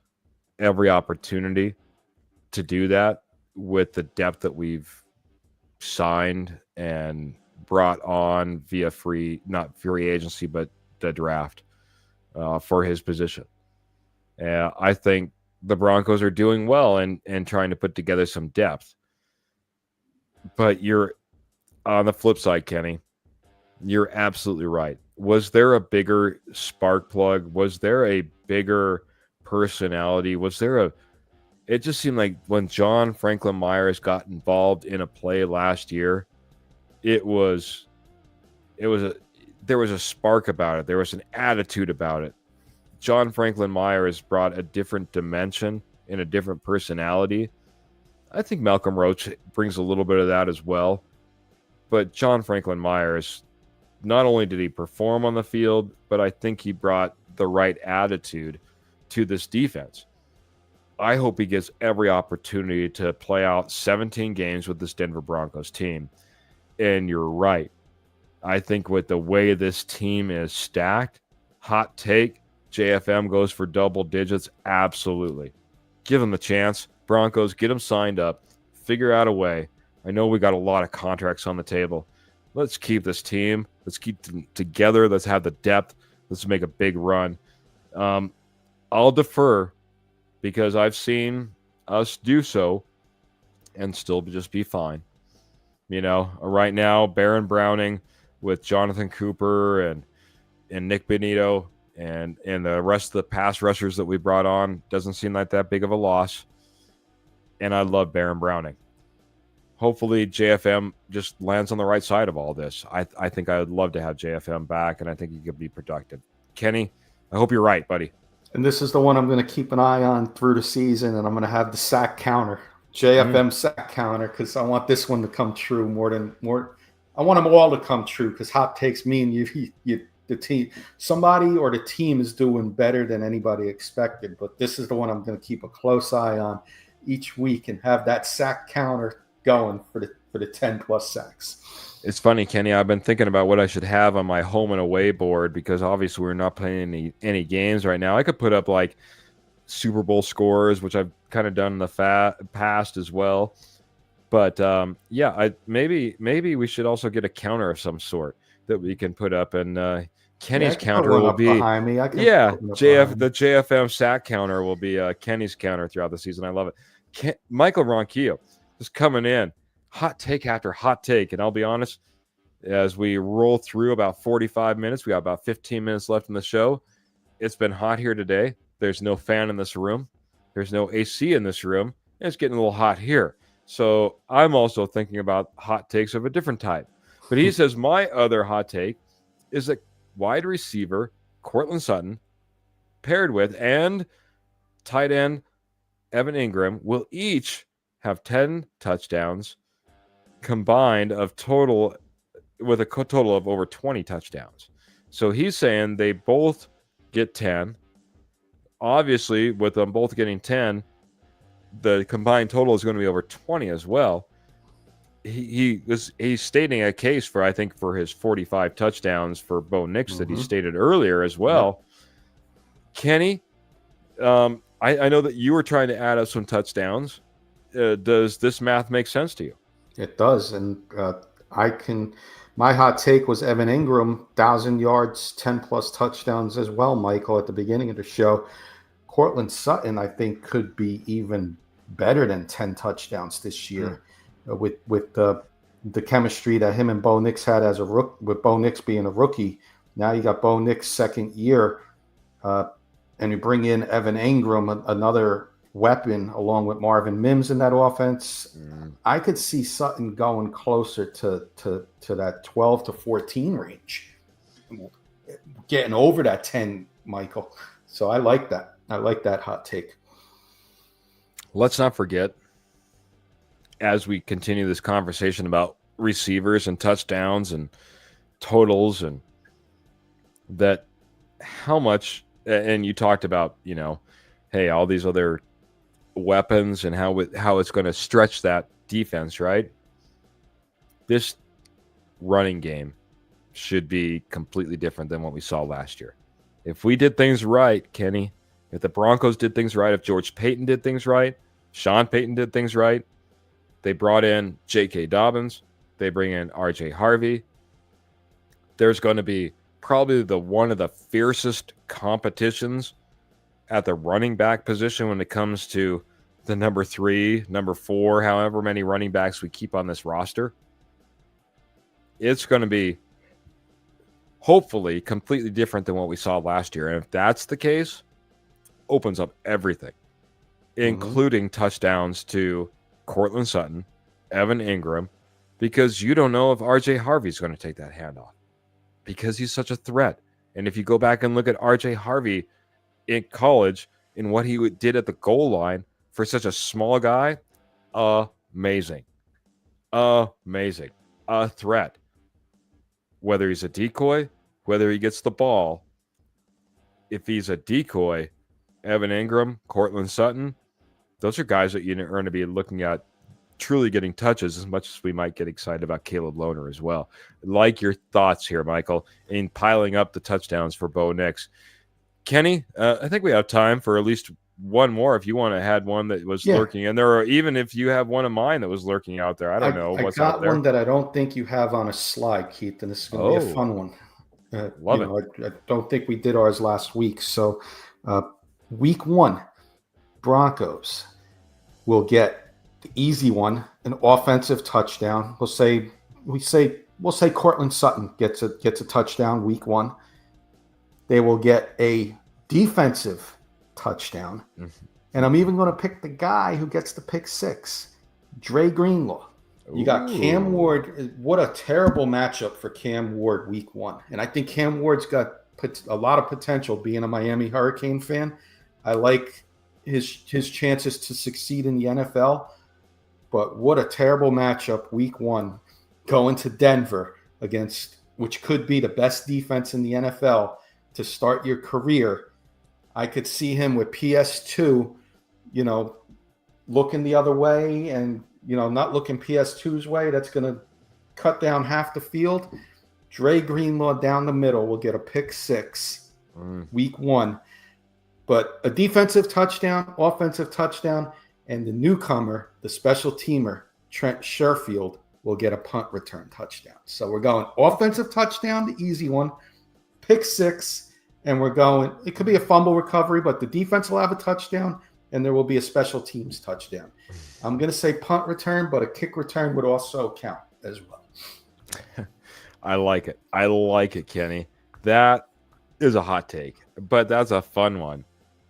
every opportunity to do that with the depth that we've signed and brought on via not free agency, but the draft for his position. I think the Broncos are doing well and trying to put together some depth. But you're on the flip side, Kenny. You're absolutely right. Was there a bigger spark plug? Was there a bigger personality? It just seemed like when John Franklin Myers got involved in a play last year, there was a spark about it. There was an attitude about it. John Franklin Myers brought a different dimension and a different personality. I think Malcolm Roach brings a little bit of that as well. But John Franklin Myers, not only did he perform on the field, but I think he brought the right attitude to this defense. I hope he gets every opportunity to play out 17 games with this Denver Broncos team. And you're right. I think with the way this team is stacked, hot take, JFM goes for double digits. Absolutely. Give him the chance. Broncos, get him signed up. Figure out a way. I know we got a lot of contracts on the table. Let's keep this team. Let's keep them together. Let's have the depth. Let's make a big run. I'll defer because I've seen us do so and still just be fine. Right now, Baron Browning with Jonathan Cooper and Nick Bonito and the rest of the pass rushers that we brought on doesn't seem like that big of a loss. And I love Baron Browning. hopefully JFM just lands on the right side of all this. I think I would love to have JFM back, and I think he could be productive. Kenny, I hope you're right, buddy. And this is the one I'm going to keep an eye on through the season, and I'm going to have the sack counter, JFM sack counter, because I want this one to come true more. I want them all to come true, because hot takes mean the team, somebody or the team is doing better than anybody expected. But this is the one I'm going to keep a close eye on each week and have that sack counter going for the 10 plus sacks. It's funny, Kenny. I've been thinking about what I should have on my home and away board, because obviously we're not playing any games right now. I could put up like Super Bowl scores, which I've kind of done in the past as well. But yeah, maybe we should also get a counter of some sort that we can put up, and Kenny's counter will be behind me. The JFM sack counter will be Kenny's counter throughout the season. I love it. Michael Ronquillo is coming in, hot take after hot take, and I'll be honest, as we roll through about 45 minutes, we got about 15 minutes left in the show. It's been hot here today. There's no fan in this room. There's no AC in this room. And it's getting a little hot here. So I'm also thinking about hot takes of a different type. But he says my other hot take is that wide receiver Courtland Sutton paired with and tight end Evan Ingram will each have 10 touchdowns combined with a total of over 20 touchdowns. So he's saying they both get 10. Obviously, with them both getting 10, the combined total is going to be over 20 as well. He's stating a case for, I think, for his 45 touchdowns for Bo Nix that he stated earlier as well. Yeah. Kenny, I know that you were trying to add up some touchdowns. Does this math make sense to you? It does, and my hot take was Evan Ingram, 1,000 yards, 10 plus touchdowns as well, Michael, at the beginning of the show. Courtland Sutton, I think, could be even better than 10 touchdowns this year with the chemistry that him and Bo Nix had as a rookie, with Bo Nix being a rookie. Now you got Bo Nix second year, and you bring in Evan Ingram, another weapon, along with Marvin Mims in that offense. I could see Sutton going closer to that 12 to 14 range, getting over that 10, Michael. So I like that. I like that hot take. Let's not forget, as we continue this conversation about receivers and touchdowns and totals, and that how much, and you talked about, hey, all these other weapons and how it's going to stretch that defense, right? This running game should be completely different than what we saw last year. If we did things right, Kenny, if the Broncos did things right, if George Payton did things right, Sean Payton did things right, they brought in J.K. Dobbins, they bring in R.J. Harvey, there's going to be probably one of the fiercest competitions at the running back position when it comes to the number 3, number 4, however many running backs we keep on this roster. It's going to be hopefully completely different than what we saw last year. And if that's the case, opens up everything, including touchdowns to Courtland Sutton, Evan Ingram, because you don't know if R.J. Harvey's going to take that handoff because he's such a threat. And if you go back and look at R.J. Harvey in college and what he did at the goal line for such a small guy, amazing. Amazing. A threat. Whether he's a decoy, whether he gets the ball, if he's a decoy, Evan Ingram, Courtland Sutton, those are guys that you're going to be looking at truly getting touches, as much as we might get excited about Caleb Lohner as well. Like your thoughts here, Michael, in piling up the touchdowns for Bo Nix. Kenny, I think we have time for at least one more if you want to add one that was lurking in there, or even if you have one of mine that was lurking out there. I don't know what's out there. I got one that I don't think you have on a slide, Keith, and this is going to be a fun one. Love it. I don't think we did ours last week. So week 1, Broncos will get the easy one, an offensive touchdown. We'll say Courtland Sutton gets a touchdown week 1. They will get a defensive touchdown. And I'm even going to pick the guy who gets the pick 6, Dre Greenlaw. You got Cam Ooh. Ward. What a terrible matchup for Cam Ward week 1. And I think Cam Ward's got a lot of potential being a Miami Hurricane fan. I like his chances to succeed in the NFL. But what a terrible matchup week 1 going to Denver against which could be the best defense in the NFL to start your career. I could see him with PS2, looking the other way and, not looking PS2's way. That's going to cut down half the field. Dre Greenlaw down the middle will get a pick 6 week 1. But a defensive touchdown, offensive touchdown, and the newcomer, the special teamer, Trent Sherfield, will get a punt return touchdown. So we're going offensive touchdown, the easy one, pick 6, and we're going, it could be a fumble recovery, but the defense will have a touchdown, and there will be a special teams touchdown. I'm going to say punt return, but a kick return would also count as well. I like it. I like it, Kenny. That is a hot take, but that's a fun one.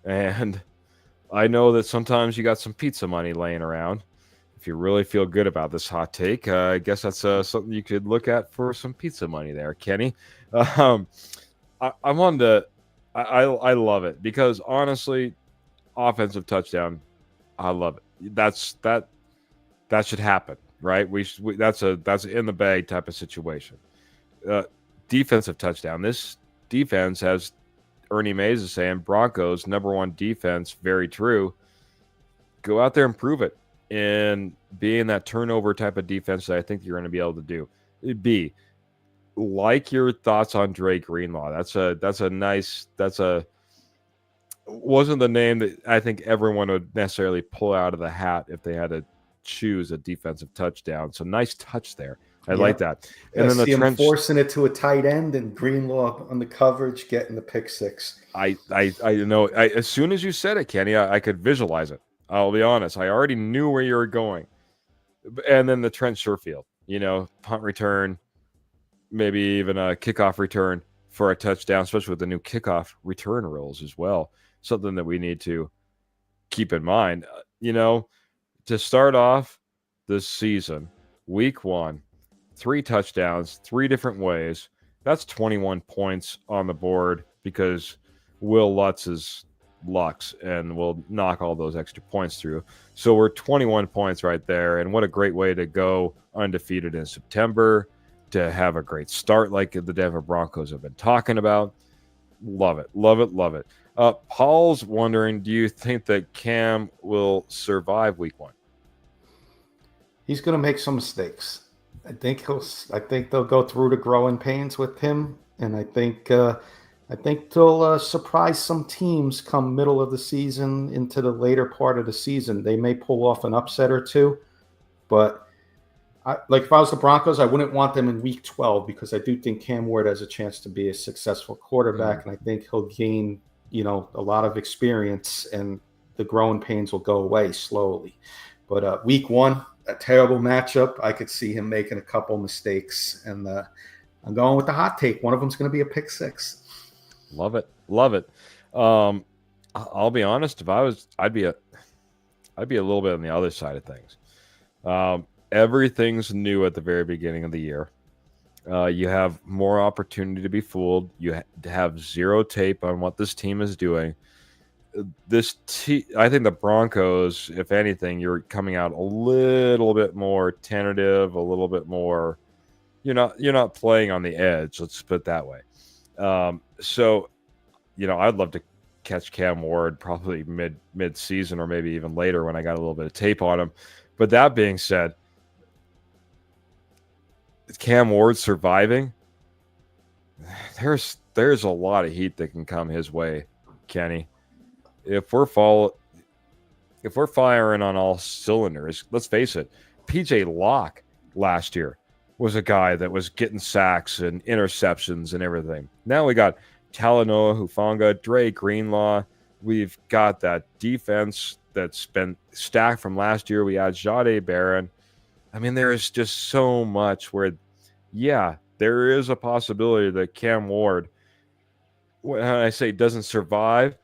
And I know that sometimes you got some pizza money laying around. If you really feel good about this hot take, I guess that's something you could look at for some pizza money there, Kenny. I wanted to, I love it because honestly, offensive touchdown, I love it. That should happen, right? That's in the bag type of situation. Defensive touchdown. This defense has Ernie Mays is saying Broncos #1 defense. Very true. Go out there and prove it. And being that turnover type of defense that I think you're going to be able to do. B, like your thoughts on Dre Greenlaw. Wasn't the name that I think everyone would necessarily pull out of the hat if they had to choose a defensive touchdown. So nice touch there. I like that. And then the Trent forcing it to a tight end and Greenlaw on the coverage getting the pick 6. I know. As soon as you said it, Kenny, I could visualize it. I'll be honest. I already knew where you were going. And then the Trent Sherfield, punt return, maybe even a kickoff return for a touchdown, especially with the new kickoff return rules as well. Something that we need to keep in mind. To start off this season, week 1, 3 touchdowns, 3 different ways. That's 21 points on the board because Will Lutz is Lux and will knock all those extra points through. So we're 21 points right there. And what a great way to go undefeated in September, to have a great start like the Denver Broncos have been talking about. Love it. Love it. Love it. Paul's wondering, do you think that Cam will survive week 1? He's going to make some mistakes. I think they'll go through the growing pains with him, and I think they'll surprise some teams come middle of the season into the later part of the season. They may pull off an upset or two, but if I was the Broncos, I wouldn't want them in week 12 because I do think Cam Ward has a chance to be a successful quarterback, and I think he'll gain a lot of experience, and the growing pains will go away slowly. But week 1. A terrible matchup. I could see him making a couple mistakes, and I'm going with the hot take. One of them's going to be a pick 6. Love it, love it. I'll be honest. If I was, I'd be a little bit on the other side of things. Everything's new at the very beginning of the year. You have more opportunity to be fooled. You have zero tape on what this team is doing. I think the Broncos, if anything, you're coming out a little bit more tentative, a little bit more. You're not playing on the edge. Let's put it that way. So, I'd love to catch Cam Ward probably mid season or maybe even later when I got a little bit of tape on him. But that being said, Cam Ward surviving, there's a lot of heat that can come his way, Kenny. If we're firing on all cylinders, let's face it, PJ Locke last year was a guy that was getting sacks and interceptions and everything. Now we got Talanoa Hufanga, Dre Greenlaw. We've got that defense that's been stacked from last year. We had Jade Barron. I mean, there is just so much where, there is a possibility that Cam Ward, when I say doesn't survive,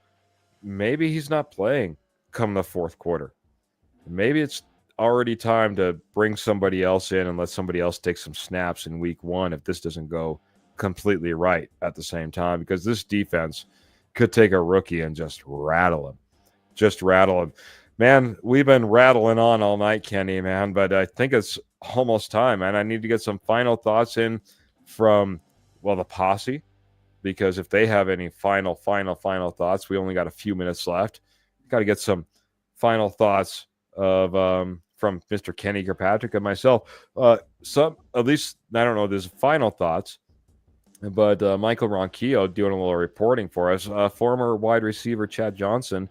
maybe he's not playing come the fourth quarter. Maybe it's already time to bring somebody else in and let somebody else take some snaps in week 1 if this doesn't go completely right at the same time, because this defense could take a rookie and just rattle him. Just rattle him. Man, we've been rattling on all night, Kenny, man, but I think it's almost time, man. I need to get some final thoughts in from, well, the posse, because if they have any final thoughts, we only got a few minutes left. Got to get some final thoughts of from Mr. Kenny Kirkpatrick and myself. Some, at least, I don't know, there's final thoughts, but Michael Ronquillo doing a little reporting for us. Former wide receiver Chad Johnson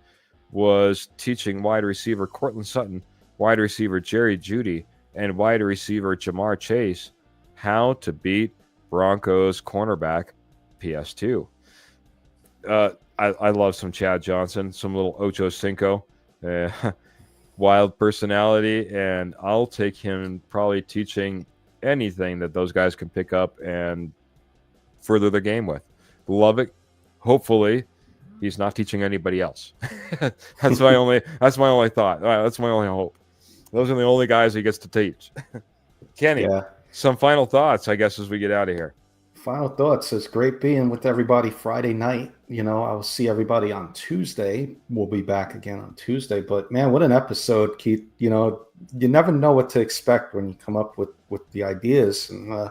was teaching wide receiver Cortland Sutton, wide receiver Jerry Jeudy, and wide receiver Jamar Chase how to beat Broncos cornerback PS2. I love some Chad Johnson, some little Ocho Cinco, wild personality, and I'll take him probably teaching anything that those guys can pick up and further the game with. Love it. Hopefully, he's not teaching anybody else. That's my only thought. That's my only hope. Those are the only guys he gets to teach. Kenny, some final thoughts, I guess, as we get out of here. Final thoughts. It's great being with everybody Friday night. I will see everybody on Tuesday. We'll be back again on Tuesday. But man, what an episode, Keith. You never know what to expect when you come up with the ideas. And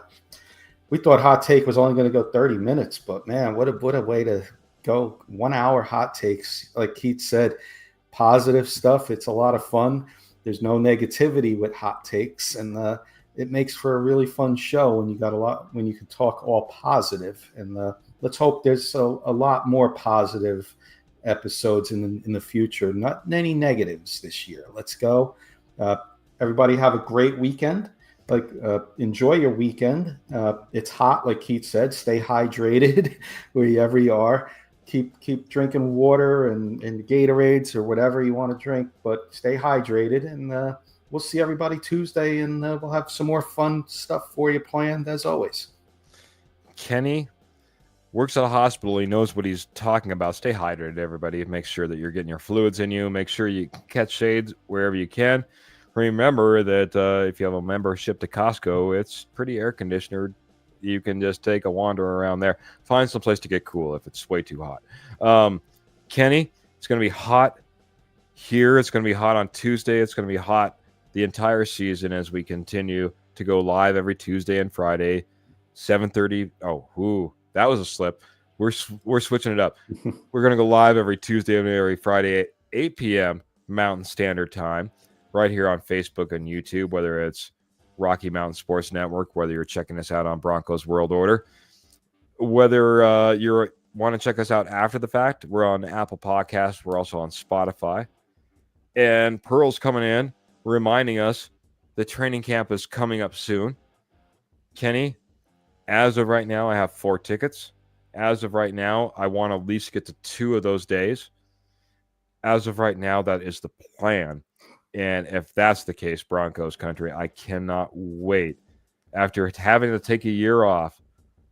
we thought Hot Take was only going to go 30 minutes, but man, what a way to go. 1 hour hot takes. Like Keith said, positive stuff. It's a lot of fun. There's no negativity with hot takes, and it makes for a really fun show when you can talk all positive. And let's hope there's a lot more positive episodes in the future. Not any negatives this year. Let's go. Everybody have a great weekend. Enjoy your weekend. It's hot, like Keith said. Stay hydrated wherever you are. Keep drinking water and Gatorades or whatever you want to drink, but stay hydrated. And we'll see everybody Tuesday, and we'll have some more fun stuff for you planned as always. Kenny works at a hospital. He knows what he's talking about. Stay hydrated, everybody. Make sure that you're getting your fluids in you. Make sure you catch shades wherever you can. Remember that if you have a membership to Costco, it's pretty air conditioned. You can just take a wander around there. Find some place to get cool if it's way too hot. Kenny, it's going to be hot here. It's going to be hot on Tuesday. It's going to be hot the entire season as we continue to go live every Tuesday and Friday, 7:30. Oh, that was a slip. We're switching it up. We're going to go live every Tuesday and every Friday at 8 p.m. Mountain Standard Time, right here on Facebook and YouTube, whether it's Rocky Mountain Sports Network, whether you're checking us out on Broncos World Order, whether you want to check us out after the fact. We're on Apple Podcasts. We're also on Spotify. And Pearl's coming in, reminding us the training camp is coming up soon. Kenny, as of right now, I have 4 tickets. As of right now, I want to at least get to 2 of those days. As of right now, that is the plan. And if that's the case, Broncos country, I cannot wait. After having to take a year off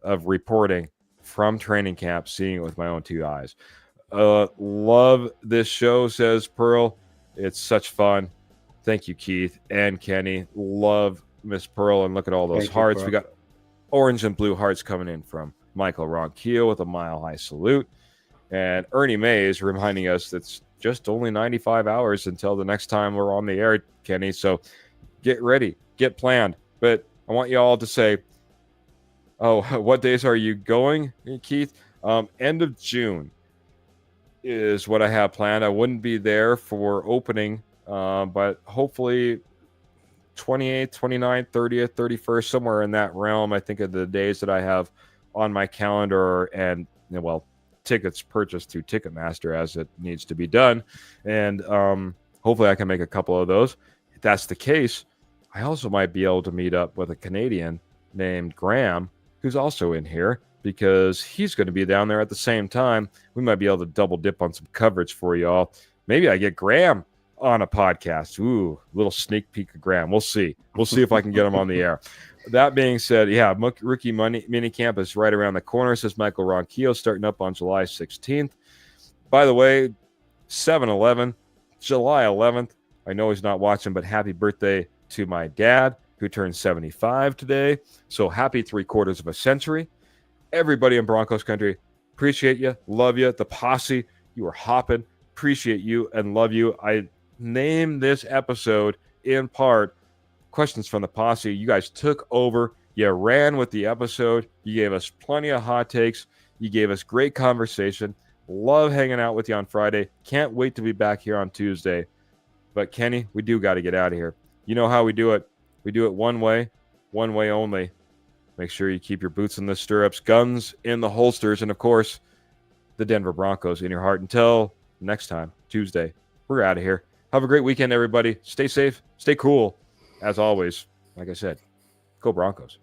of reporting from training camp, seeing it with my own 2 eyes. Love this show, says Pearl. It's such fun. Thank you, Keith and Kenny. Love Miss Pearl. And look at all those hearts. We got orange and blue hearts coming in from Michael Ronquillo with a mile-high salute. And Ernie Mays reminding us that's just only 95 hours until the next time we're on the air, Kenny. So get ready, get planned. But I want you all to say, what days are you going, Keith? End of June is what I have planned. I wouldn't be there for opening, but hopefully 28th, 29th, 30th, 31st, somewhere in that realm. I think of the days that I have on my calendar, and tickets purchased through Ticketmaster as it needs to be done. And hopefully I can make a couple of those. If that's the case, I also might be able to meet up with a Canadian named Graham, who's also in here, because he's going to be down there at the same time. We might be able to double dip on some coverage for y'all. Maybe I get Graham on a podcast. Ooh, little sneak peek of Graham. We'll see. We'll see if I can get him on the air. That being said, rookie mini camp is right around the corner, says Michael Ronquillo, starting up on July 16th. By the way, 7-11, July 11th, I know he's not watching, but happy birthday to my dad, who turned 75 today. So happy 3/4 of a century. Everybody in Broncos country, appreciate you, love you. The posse, you are hopping. Appreciate you and love you. I named this episode in part Questions from the Posse. You guys took over. You ran with the episode. You gave us plenty of hot takes. You gave us great conversation. Love hanging out with you on Friday. Can't wait to be back here on Tuesday. But Kenny, we do got to get out of here. You know how we do it. We do it one way only. Make sure you keep your boots in the stirrups, guns in the holsters, and of course, the Denver Broncos in your heart. Until next time, Tuesday, we're out of here. Have a great weekend, everybody. Stay safe, stay cool. As always, like I said, go Broncos.